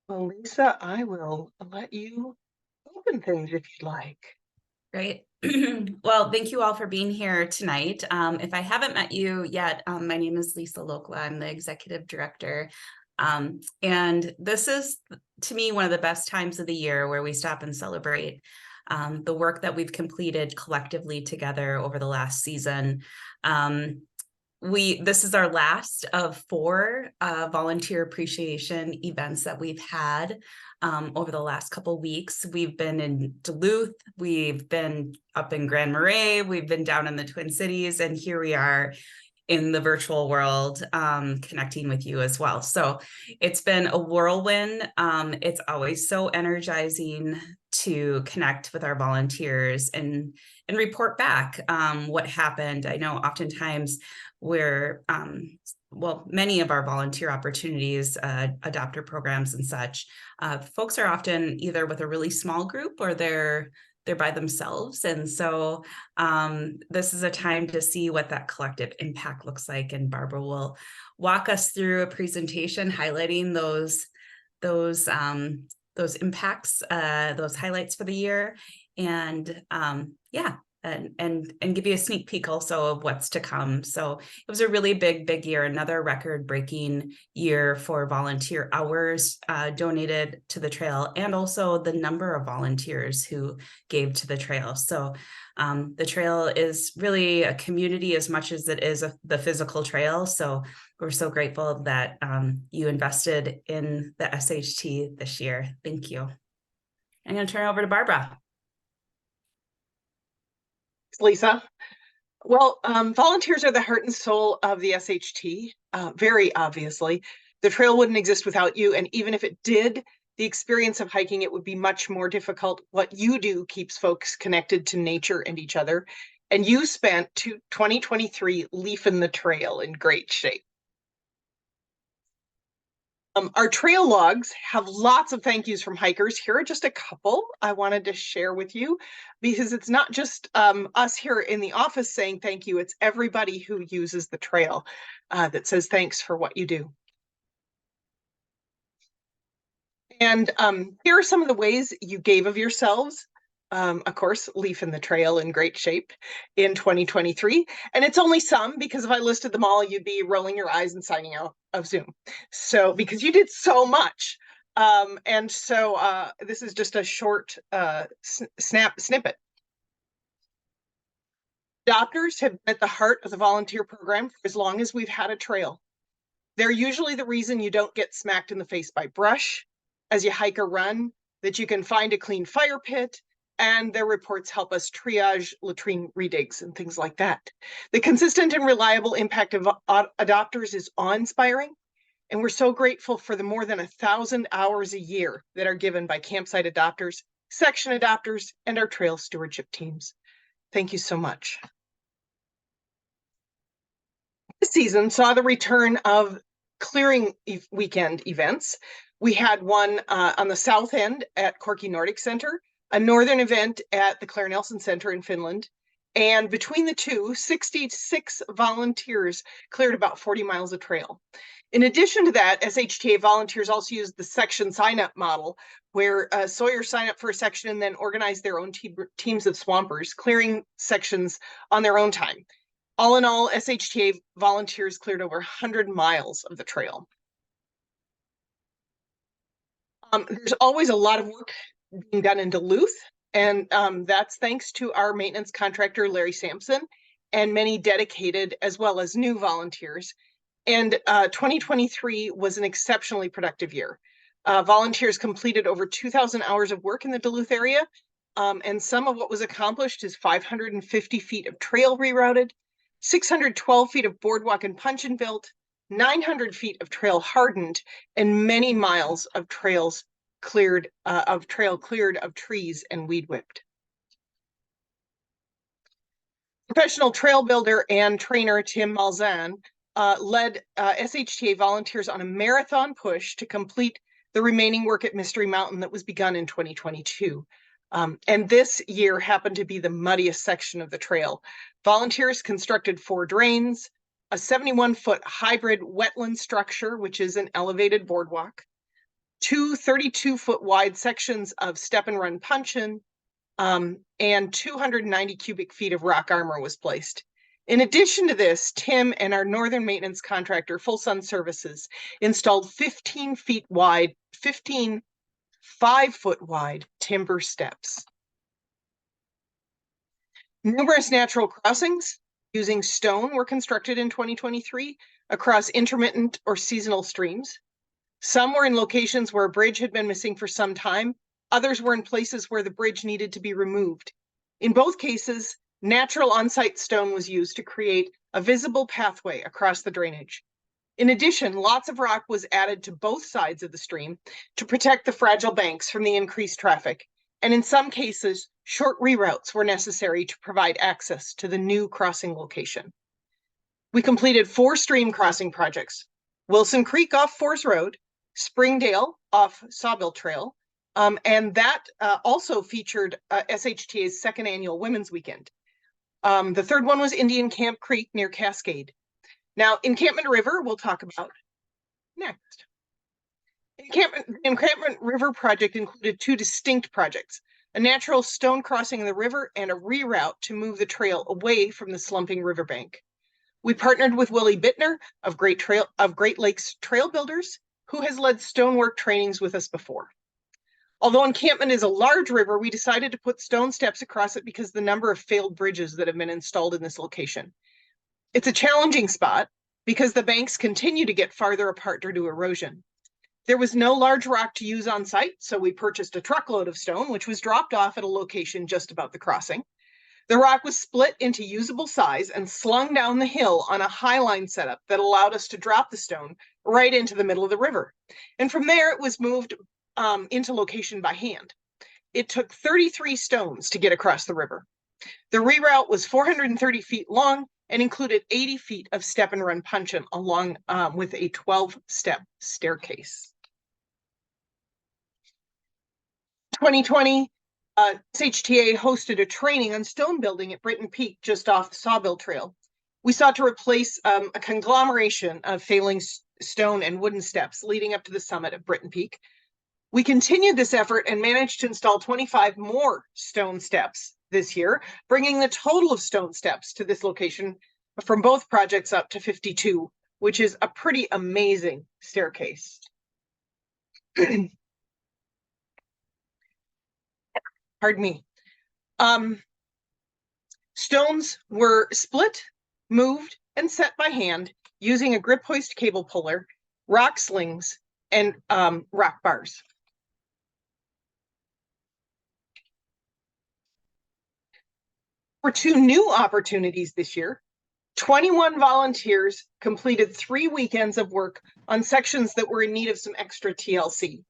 Well, Lisa, I will let you open things if you'd like. Great. Well, thank you all for being here tonight. If I haven't met you yet, my name is Lisa Lokla. I'm the executive director. And this is, to me, one of the best times of the year where we stop and celebrate the work that we've completed collectively together over the last season. This is our last of four volunteer appreciation events that we've had over the last couple weeks. We've been in Duluth, we've been up in Grand Marais, we've been down in the Twin Cities, and here we are in the virtual world, connecting with you as well. So it's been a whirlwind. It's always so energizing to connect with our volunteers and report back what happened. I know oftentimes we're well, many of our volunteer opportunities, adopter programs and such, folks are often either with a really small group or they're by themselves. And so this is a time to see what that collective impact looks like. And Barbara will walk us through a presentation highlighting those impacts, those highlights for the year. And yeah, and give you a sneak peek also of what's to come. So it was a really big year, another record-breaking year for volunteer hours donated to the trail, and also the number of volunteers who gave to the trail. So the trail is really a community as much as it is the physical trail. So we're so grateful that you invested in the SHT this year. Thank you. I'm going to turn it over to Barbara. Lisa. Well, volunteers are the heart and soul of the SHT, very obviously. The trail wouldn't exist without you, and even if it did, the experience of hiking it would be much more difficult. What you do keeps folks connected to nature and each other, and you spent 2023 leafing the trail in great shape. Our trail logs have lots of thank yous from hikers. Here are just a couple I wanted to share with you, because it's not just us here in the office saying thank you, it's everybody who uses the trail that says thanks for what you do. And here are some of the ways you gave of yourselves. Of course, leafing the trail in great shape in 2023. And it's only some, because if I listed them all, you'd be rolling your eyes and signing out of Zoom. So, because you did so much. And so this is just a short snippet. Adopters have been at the heart of the volunteer program for as long as we've had a trail. They're usually the reason you don't get smacked in the face by brush as you hike or run, that you can find a clean fire pit, and their reports help us triage latrine redigs and things like that. The consistent and reliable impact of adopters is awe-inspiring, and we're so grateful for the more than 1,000 hours a year that are given by campsite adopters, section adopters, and our trail stewardship teams. Thank you so much. This season saw the return of clearing weekend events. We had one on the south end at Corky Nordic Center, a northern event at the Claire Nelson Center in Finland. And between the two, 66 volunteers cleared about 40 miles of trail. In addition to that, SHTA volunteers also used the section sign-up model, where Sawyers sign up for a section and then organize their own teams of swampers, clearing sections on their own time. All in all, SHTA volunteers cleared over 100 miles of the trail. There's always a lot of work being done in Duluth, and that's thanks to our maintenance contractor, Larry Sampson, and many dedicated as well as new volunteers. And 2023 was an exceptionally productive year. Volunteers completed over 2,000 hours of work in the Duluth area, and some of what was accomplished is 550 feet of trail rerouted, 612 feet of boardwalk and puncheon built, 900 feet of trail hardened, and many miles of trails cleared, of trees and weed whipped. Professional trail builder and trainer Tim Malzahn led SHTA volunteers on a marathon push to complete the remaining work at Mystery Mountain that was begun in 2022. And this year happened to be the muddiest section of the trail. Volunteers constructed 4 drains, a 71-foot hybrid wetland structure, which is an elevated boardwalk, two 32-foot wide sections of step and run puncheon, and 290 cubic feet of rock armor was placed. In addition to this, Tim and our northern maintenance contractor, Full Sun Services, installed 15 5-foot wide timber steps. Numerous natural crossings using stone were constructed in 2023 across intermittent or seasonal streams. Some were in locations where a bridge had been missing for some time. Others were in places where the bridge needed to be removed. In both cases, natural on-site stone was used to create a visible pathway across the drainage. In addition, lots of rock was added to both sides of the stream to protect the fragile banks from the increased traffic. And in some cases, short reroutes were necessary to provide access to the new crossing location. We completed 4 stream crossing projects: Wilson Creek off Forest Road, Springdale off Sawbill Trail, and that also featured SHTA's second annual Women's Weekend. The third one was Indian Camp Creek near Cascade. Now, Encampment River, we'll talk about next. Encampment River project included 2 distinct projects: a natural stone crossing in the river and a reroute to move the trail away from the slumping riverbank. We partnered with Willie Bittner of Great Lakes Trail Builders, who has led stonework trainings with us before. Although Encampment is a large river, we decided to put stone steps across it because of the number of failed bridges that have been installed in this location. It's a challenging spot because the banks continue to get farther apart due to erosion. There was no large rock to use on site, so we purchased a truckload of stone, which was dropped off at a location just above the crossing. The rock was split into usable size and slung down the hill on a highline setup that allowed us to drop the stone right into the middle of the river. And from there, it was moved into location by hand. It took 33 stones to get across the river. The reroute was 430 feet long and included 80 feet of step and run puncheon along with a 12-step staircase. 2020, SHTA hosted a training on stone building at Britton Peak, just off the Sawbill Trail. We sought to replace a conglomeration of failing stone and wooden steps leading up to the summit of Britton Peak. We continued this effort and managed to install 25 more stone steps this year, bringing the total of stone steps to this location from both projects up to 52, which is a pretty amazing staircase. Pardon me. Stones were split, moved, and set by hand using a grip hoist cable puller, rock slings, and rock bars. For 2 new opportunities this year, 21 volunteers completed 3 weekends of work on sections that were in need of some extra TLC.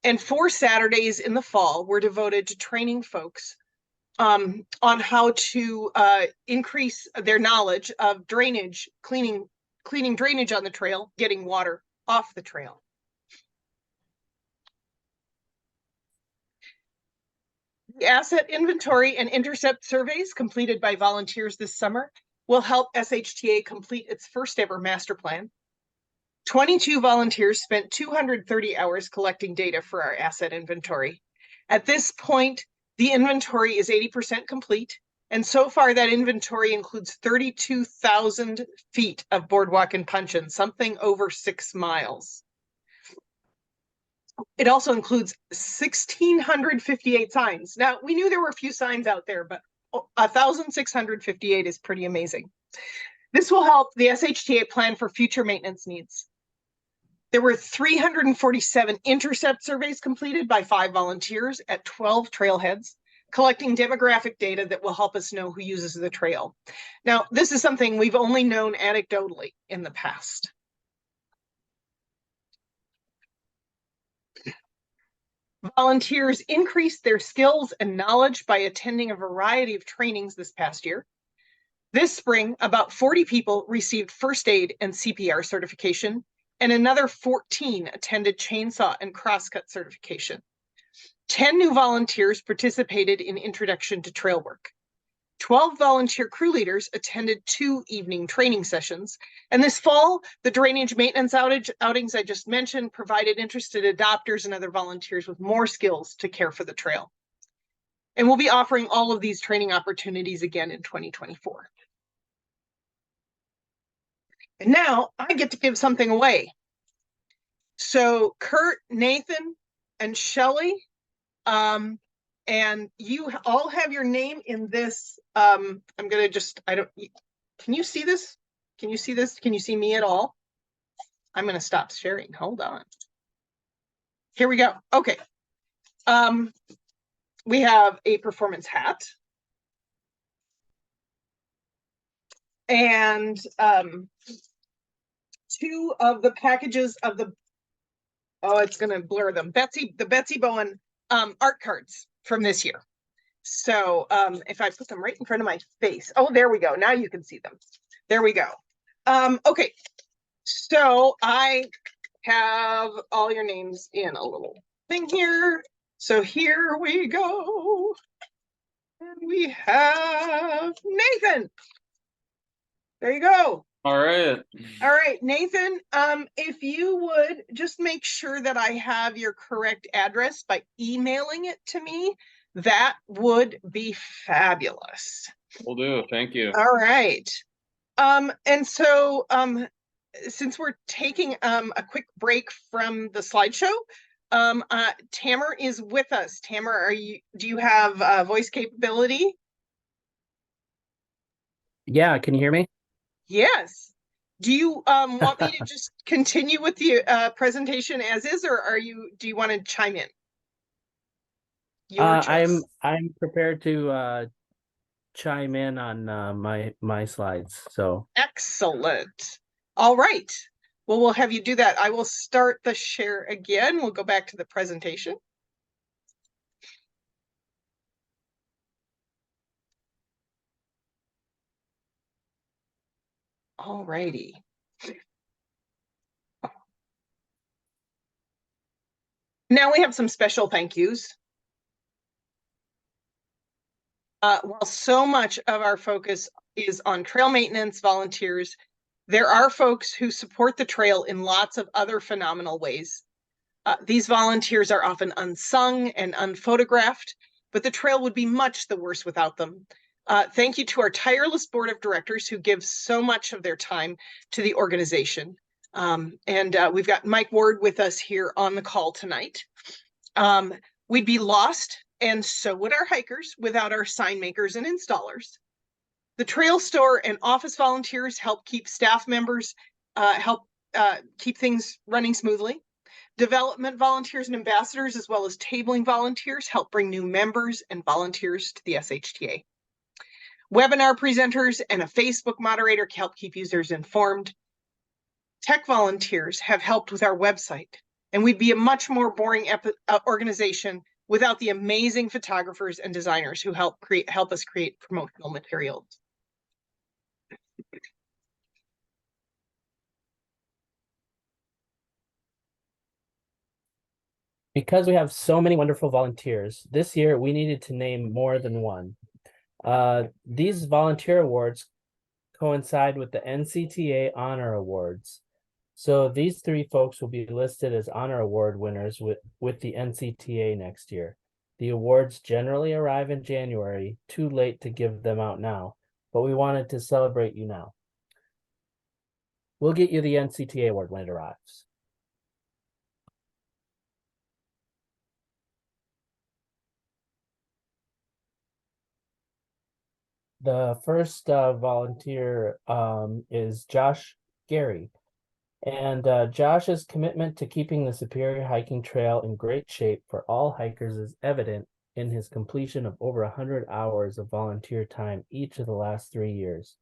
And 4 Saturdays in the fall were devoted to training folks on how to increase their knowledge of drainage, cleaning drainage on the trail, getting water off the trail. The asset inventory and intercept surveys completed by volunteers this summer will help SHTA complete its first ever master plan. 22 volunteers spent 230 hours collecting data for our asset inventory. At this point, the inventory is 80% complete, and so far that inventory includes 32,000 feet of boardwalk and puncheon, something over 6 miles. It also includes 1,658 signs. Now, we knew there were a few signs out there, but 1,658 is pretty amazing. This will help the SHTA plan for future maintenance needs. There were 347 intercept surveys completed by 5 volunteers at 12 trailheads, collecting demographic data that will help us know who uses the trail. Now, this is something we've only known anecdotally in the past. Volunteers increased their skills and knowledge by attending a variety of trainings this past year. This spring, about 40 people received first aid and CPR certification, and another 14 attended chainsaw and crosscut certification. 10 new volunteers participated in Introduction to Trail Work. 12 volunteer crew leaders attended 2 evening training sessions. And this fall, the drainage maintenance outings I just mentioned provided interested adopters and other volunteers with more skills to care for the trail. And we'll be offering all of these training opportunities again in 2024. And now I get to give something away. So Kurt, Nathan, and Shelly, and you all have your name in this. I'm gonna just, can you see this? Can you see this? Can you see me at all? I'm gonna stop sharing. Hold on. Here we go. Okay. We have a performance hat. And 2 of the packages of the, oh, it's gonna blur them. The Betsy Bowen art cards from this year. So if I put them right in front of my face, oh, there we go. Now you can see them. There we go. Okay, so I have all your names in a little thing here. So here we go. And we have Nathan. There you go. All right. All right, Nathan, if you would just make sure that I have your correct address by emailing it to me, that would be fabulous. Will do. Thank you. All right. And so since we're taking a quick break from the slideshow, Tamer is with us. Tamer, do you have voice capability? Yeah, can you hear me? Yes. Do you want me to just continue with the presentation as is, or do you want to chime in? Your choice. I'm prepared to chime in on my slides. So Excellent. All right. Well, we'll have you do that. I will start the share again. We'll go back to the presentation. All righty. Now we have some special thank yous. While so much of our focus is on trail maintenance volunteers, there are folks who support the trail in lots of other phenomenal ways. These volunteers are often unsung and unphotographed, but the trail would be much the worse without them. Thank you to our tireless board of directors who give so much of their time to the organization. We've got Mike Ward with us here on the call tonight. We'd be lost, and so would our hikers, without our sign makers and installers. The trail store and office volunteers help keep staff members, keep things running smoothly. Development volunteers and ambassadors, as well as tabling volunteers, help bring new members and volunteers to the SHTA. Webinar presenters and a Facebook moderator help keep users informed. Tech volunteers have helped with our website, and we'd be a much more boring organization without the amazing photographers and designers who help us create promotional materials. because we have so many wonderful volunteers, this year we needed to name more than one. These volunteer awards coincide with the NCTA Honor Awards. So these 3 folks will be listed as Honor Award winners with the NCTA next year. The awards generally arrive in January, too late to give them out now, but we wanted to celebrate you now. We'll get you the NCTA award when it arrives. The first volunteer is Josh Gary. And Josh's commitment to keeping the Superior Hiking Trail in great shape for all hikers is evident in his completion of over 100 hours of volunteer time each of the last 3 years.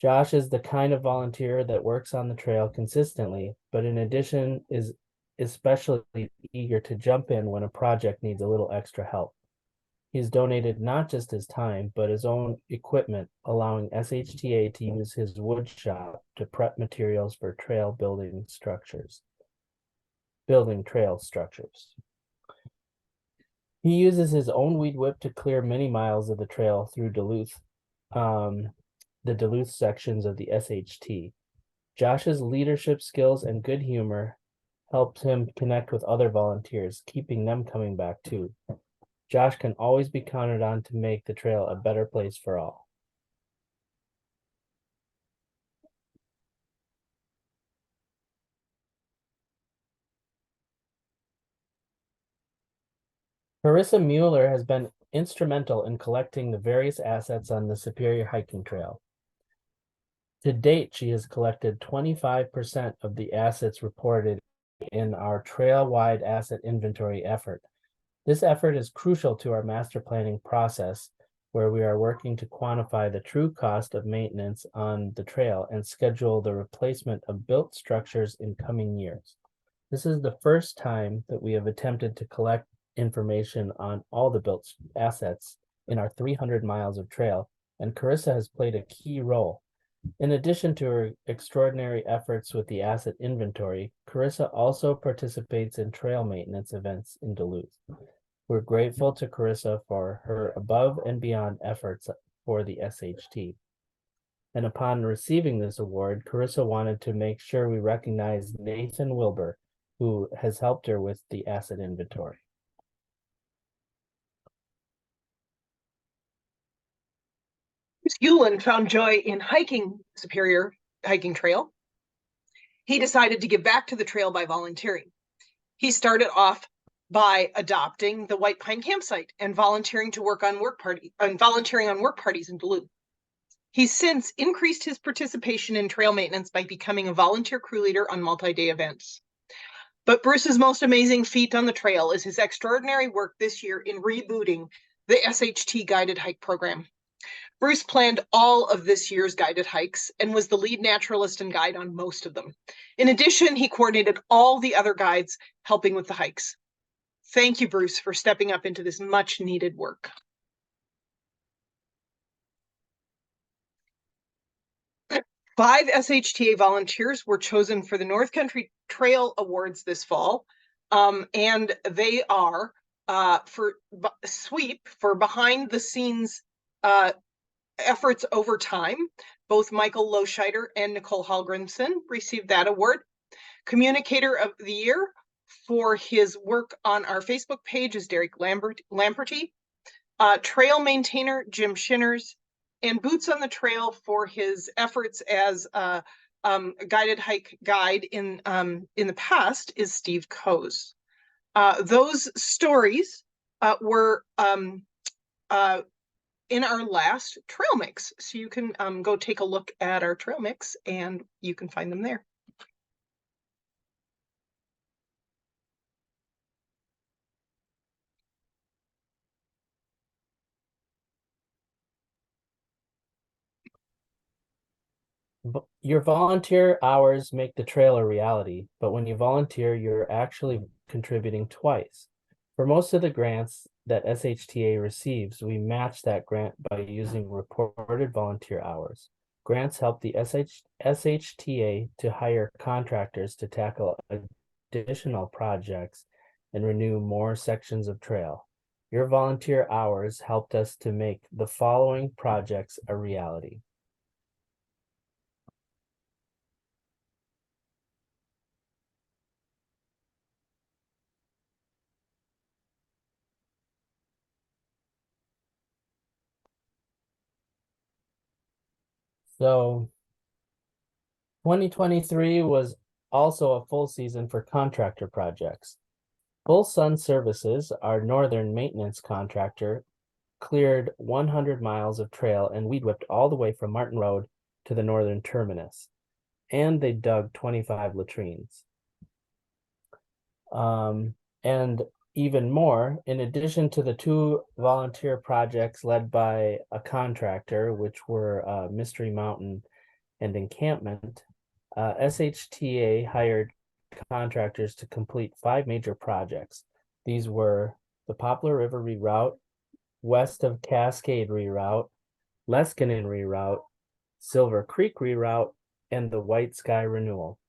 Josh is the kind of volunteer that works on the trail consistently, but in addition is especially eager to jump in when a project needs a little extra help. He's donated not just his time, but his own equipment, allowing SHTA to use his wood shop to prep materials for building trail structures. He uses his own weed whip to clear many miles of the trail through Duluth, the Duluth sections of the SHT. Josh's leadership skills and good humor helped him connect with other volunteers, keeping them coming back too. Josh can always be counted on to make the trail a better place for all. Carissa Mueller has been instrumental in collecting the various assets on the Superior Hiking Trail. To date, she has collected 25% of the assets reported in our trail-wide asset inventory effort. This effort is crucial to our master planning process, where we are working to quantify the true cost of maintenance on the trail and schedule the replacement of built structures in coming years. This is the first time that we have attempted to collect information on all the built assets in our 300 miles of trail, and Carissa has played a key role. In addition to her extraordinary efforts with the asset inventory, Carissa also participates in trail maintenance events in Duluth. We're grateful to Carissa for her above and beyond efforts for the SHT. And upon receiving this award, Carissa wanted to make sure we recognize Nathan Wilbur, who has helped her with the asset inventory. Bruce Hewlin found joy in hiking Superior Hiking Trail. He decided to give back to the trail by volunteering. He started off by adopting the White Pine campsite and volunteering on work parties in Duluth. He's since increased his participation in trail maintenance by becoming a volunteer crew leader on multi-day events. But Bruce's most amazing feat on the trail is his extraordinary work this year in rebooting the SHT guided hike program. Bruce planned all of this year's guided hikes and was the lead naturalist and guide on most of them. In addition, he coordinated all the other guides helping with the hikes. Thank you, Bruce, for stepping up into this much needed work. Five SHTA volunteers were chosen for the North Country Trail Awards this fall, and they are for SWEEP, for behind the scenes efforts over time. Both Michael Loscheider and Nicole Hallgrimson received that award. Communicator of the Year for his work on our Facebook page is Derek Lamperty. Trail maintainer Jim Shinners, and Boots on the Trail for his efforts as a guided hike guide in the past is Steve Coase. Those stories were in our last trail mix. So you can go take a look at our trail mix and you can find them there. Your volunteer hours make the trail a reality, but when you volunteer, you're actually contributing twice. For most of the grants that SHTA receives, we match that grant by using reported volunteer hours. Grants help the SHTA to hire contractors to tackle additional projects and renew more sections of trail. Your volunteer hours helped us to make the following projects a reality. So 2023 was also a full season for contractor projects. Full Sun Services, our northern maintenance contractor, cleared 100 miles of trail and weed whipped all the way from Martin Road to the northern terminus. And they dug 25 latrines. And even more, in addition to the two volunteer projects led by a contractor, which were Mystery Mountain and Encampment, SHTA hired contractors to complete 5 major projects. These were the Poplar River reroute, west of Cascade reroute, Leskinen reroute, Silver Creek reroute, and the White Sky renewal.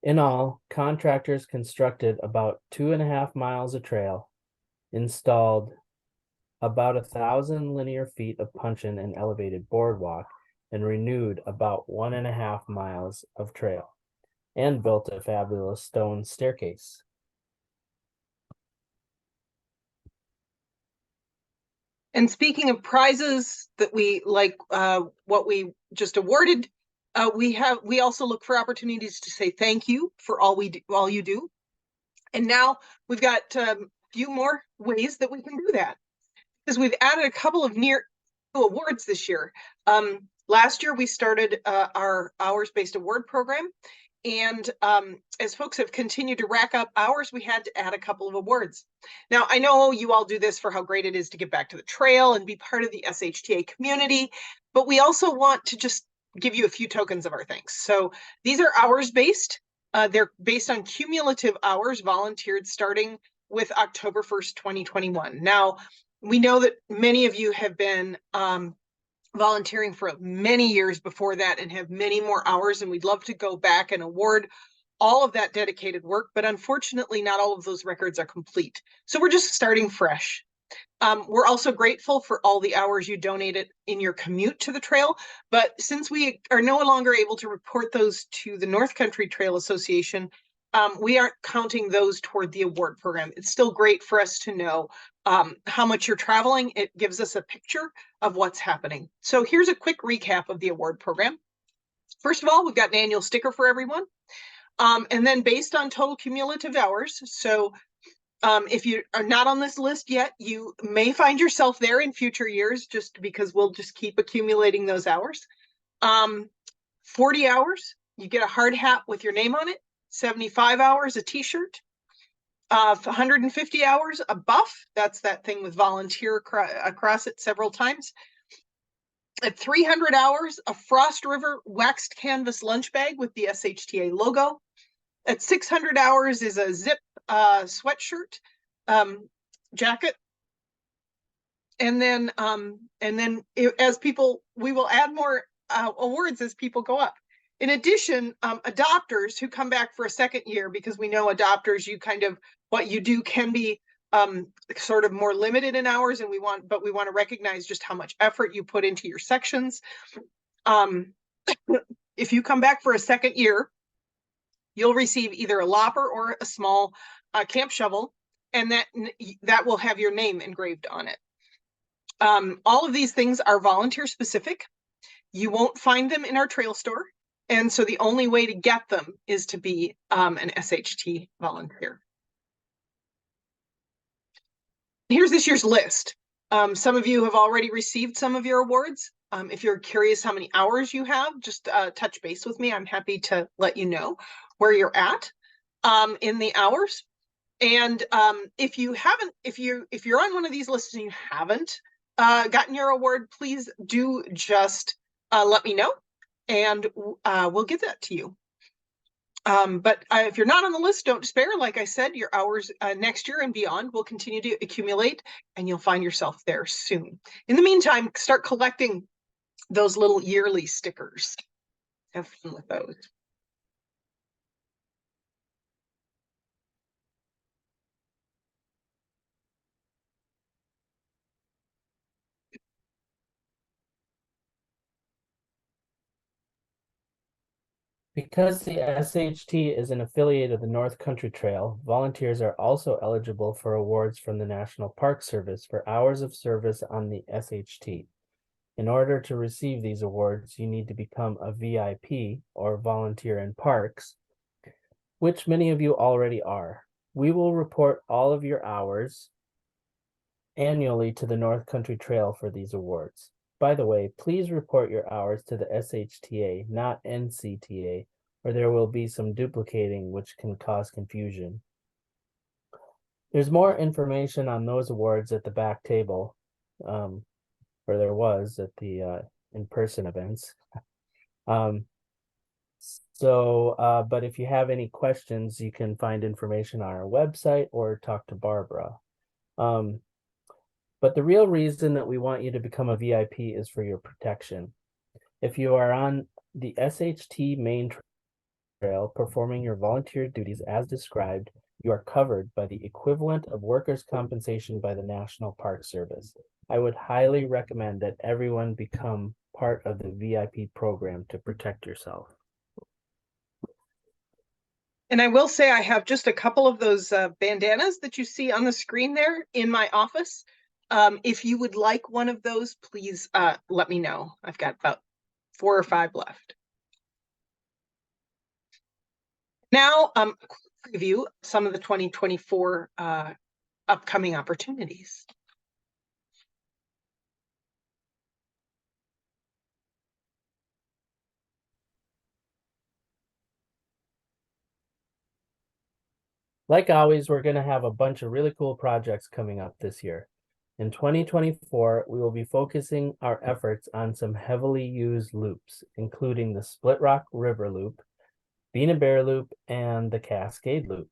In all, contractors constructed about 2.5 miles of trail, installed about 1,000 linear feet of puncheon and elevated boardwalk, and renewed about 1.5 miles of trail, and built a fabulous stone staircase. And speaking of prizes that we like, what we just awarded, we also look for opportunities to say thank you for all you do. And now we've got a few more ways that we can do that, because we've added a couple of new awards this year. Last year we started our hours-based award program. And as folks have continued to rack up hours, we had to add a couple of awards. Now, I know you all do this for how great it is to get back to the trail and be part of the SHTA community, but we also want to just give you a few tokens of our thanks. So these are hours-based. They're based on cumulative hours volunteered starting with October 1st, 2021. Now, we know that many of you have been volunteering for many years before that and have many more hours, and we'd love to go back and award all of that dedicated work, but unfortunately not all of those records are complete. So we're just starting fresh. We're also grateful for all the hours you donated in your commute to the trail, but since we are no longer able to report those to the North Country Trail Association, we aren't counting those toward the award program. It's still great for us to know how much you're traveling. It gives us a picture of what's happening. So here's a quick recap of the award program. First of all, we've got an annual sticker for everyone. And then based on total cumulative hours. So if you are not on this list yet, you may find yourself there in future years, just because we'll just keep accumulating those hours. 40 hours, you get a hard hat with your name on it. 75 hours, a t-shirt. 150 hours, a buff. That's that thing with volunteer across it several times. At 300 hours, a Frost River waxed canvas lunch bag with the SHTA logo. At 600 hours is a zip sweatshirt, jacket. And then as people, we will add more awards as people go up. In addition, adopters who come back for a second year, because we know adopters, what you do can be sort of more limited in hours, and we want to recognize just how much effort you put into your sections. If you come back for a second year, you'll receive either a lopper or a small camp shovel, and that will have your name engraved on it. All of these things are volunteer specific. You won't find them in our trail store. And so the only way to get them is to be an SHT volunteer. Here's this year's list. Some of you have already received some of your awards. If you're curious how many hours you have, just touch base with me. I'm happy to let you know where you're at in the hours. And if you're on one of these lists and you haven't gotten your award, please do just let me know, and we'll give that to you. But if you're not on the list, don't despair. Like I said, your hours next year and beyond will continue to accumulate, and you'll find yourself there soon. In the meantime, start collecting those little yearly stickers. Have fun with those. Because the SHT is an affiliate of the North Country Trail, volunteers are also eligible for awards from the National Park Service for hours of service on the SHT. In order to receive these awards, you need to become a VIP, or volunteer in parks, which many of you already are. We will report all of your hours annually to the North Country Trail for these awards. By the way, please report your hours to the SHTA, not NCTA, or there will be some duplicating which can cause confusion. There's more information on those awards at the back table, or there was at the in-person events. But if you have any questions, you can find information on our website or talk to Barbara. But the real reason that we want you to become a VIP is for your protection. If you are on the SHT main trail performing your volunteer duties as described, you are covered by the equivalent of workers' compensation by the National Park Service. I would highly recommend that everyone become part of the VIP program to protect yourself. And I will say I have just a couple of those bandanas that you see on the screen there in my office. If you would like one of those, please let me know. I've got about 4 or 5 left. Now, a quick preview of some of the 2024 upcoming opportunities. Like always, we're going to have a bunch of really cool projects coming up this year. In 2024, we will be focusing our efforts on some heavily used loops, including the Split Rock River Loop, Bean Bear Loop, and the Cascade Loop.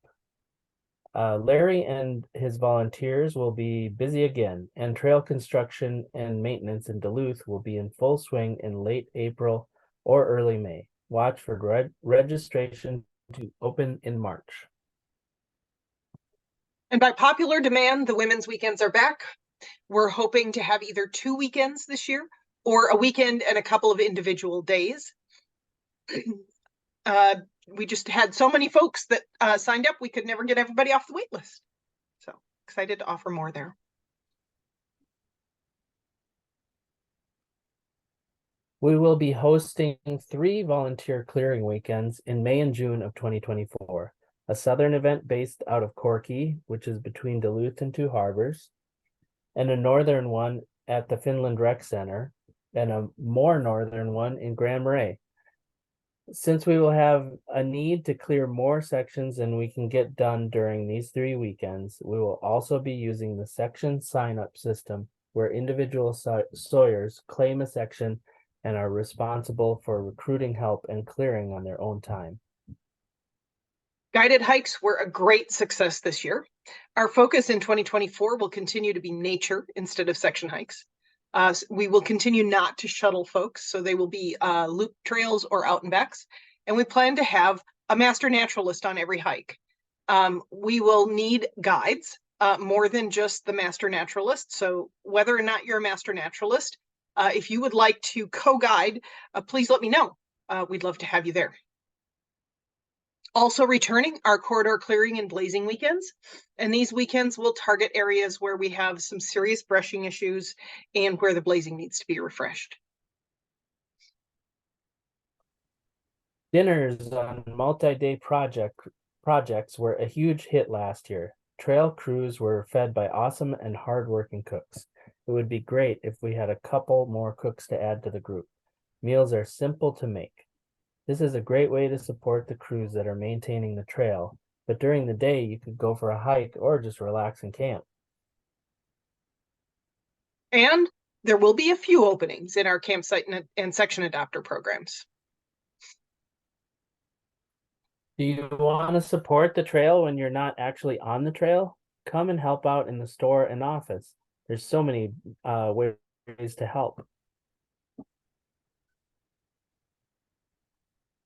Larry and his volunteers will be busy again, and trail construction and maintenance in Duluth will be in full swing in late April or early May. Watch for registration to open in March. And by popular demand, the women's weekends are back. We're hoping to have either 2 weekends this year or a weekend and a couple of individual days. We just had so many folks that signed up, we could never get everybody off the wait list. So excited to offer more there. We will be hosting 3 volunteer clearing weekends in May and June of 2024. A southern event based out of Corky, which is between Duluth and Two Harbors, and a northern one at the Finland Rec Center, and a more northern one in Grand Marais. Since we will have a need to clear more sections than we can get done during these 3 weekends, we will also be using the section sign-up system where individual sawyers claim a section and are responsible for recruiting help and clearing on their own time. Guided hikes were a great success this year. Our focus in 2024 will continue to be nature instead of section hikes. We will continue not to shuttle folks, so they will be loop trails or out and backs. And we plan to have a master naturalist on every hike. We will need guides, more than just the master naturalist. So whether or not you're a master naturalist, if you would like to co-guide, please let me know. We'd love to have you there. Also returning our corridor clearing and blazing weekends. And these weekends will target areas where we have some serious brushing issues and where the blazing needs to be refreshed. Dinners on multi-day projects were a huge hit last year. Trail crews were fed by awesome and hardworking cooks. It would be great if we had a couple more cooks to add to the group. Meals are simple to make. This is a great way to support the crews that are maintaining the trail, but during the day you could go for a hike or just relax and camp. And there will be a few openings in our campsite and section adopter programs. Do you want to support the trail when you're not actually on the trail? Come and help out in the store and office. There's so many ways to help.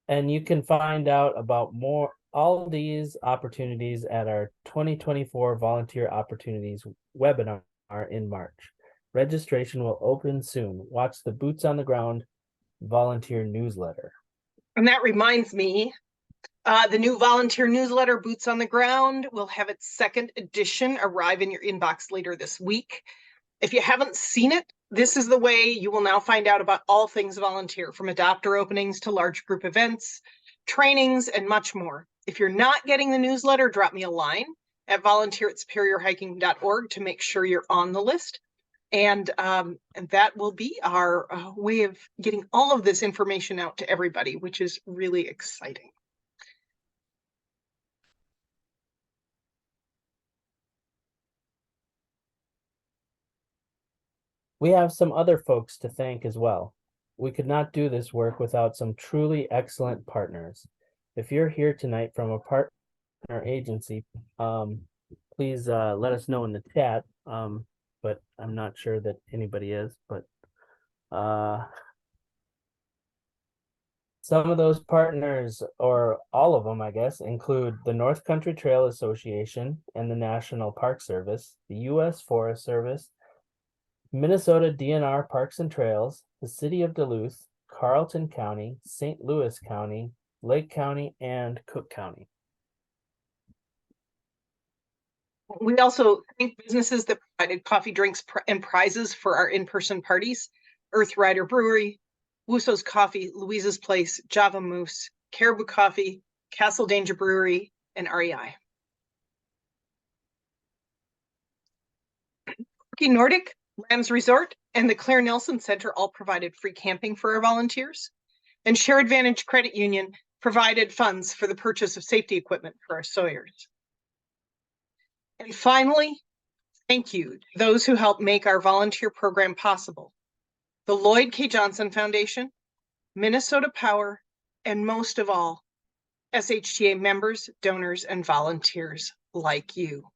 And you can find out about all these opportunities at our 2024 Volunteer Opportunities webinar in March. Registration will open soon. Watch the Boots on the Ground volunteer newsletter. And that reminds me, the new volunteer newsletter, Boots on the Ground, will have its 2nd edition arrive in your inbox later this week. If you haven't seen it, this is the way you will now find out about all things volunteer, from adopter openings to large group events, trainings, and much more. If you're not getting the newsletter, drop me a line at volunteer@superiorhiking.org to make sure you're on the list. And that will be our way of getting all of this information out to everybody, which is really exciting. We have some other folks to thank as well. We could not do this work without some truly excellent partners. If you're here tonight from a partner agency, please let us know in the chat. But I'm not sure that anybody is, but Some of those partners, or all of them, I guess, include the North Country Trail Association and the National Park Service, the U.S. Forest Service, Minnesota DNR Parks and Trails, the City of Duluth, Carleton County, St. Louis County, Lake County, and Cook County. We also thank businesses that provided coffee, drinks, and prizes for our in-person parties. Earth Rider Brewery, Wusso's Coffee, Louisa's Place, Java Moose, Caribou Coffee, Castle Danger Brewery, and REI. Quirky Nordic, Lambs Resort, and the Claire Nelson Center all provided free camping for our volunteers. And Share Advantage Credit Union provided funds for the purchase of safety equipment for our sawyers. And finally, thank you to those who helped make our volunteer program possible. The Lloyd K. Johnson Foundation, Minnesota Power, and most of all, SHTA members, donors, and volunteers like you.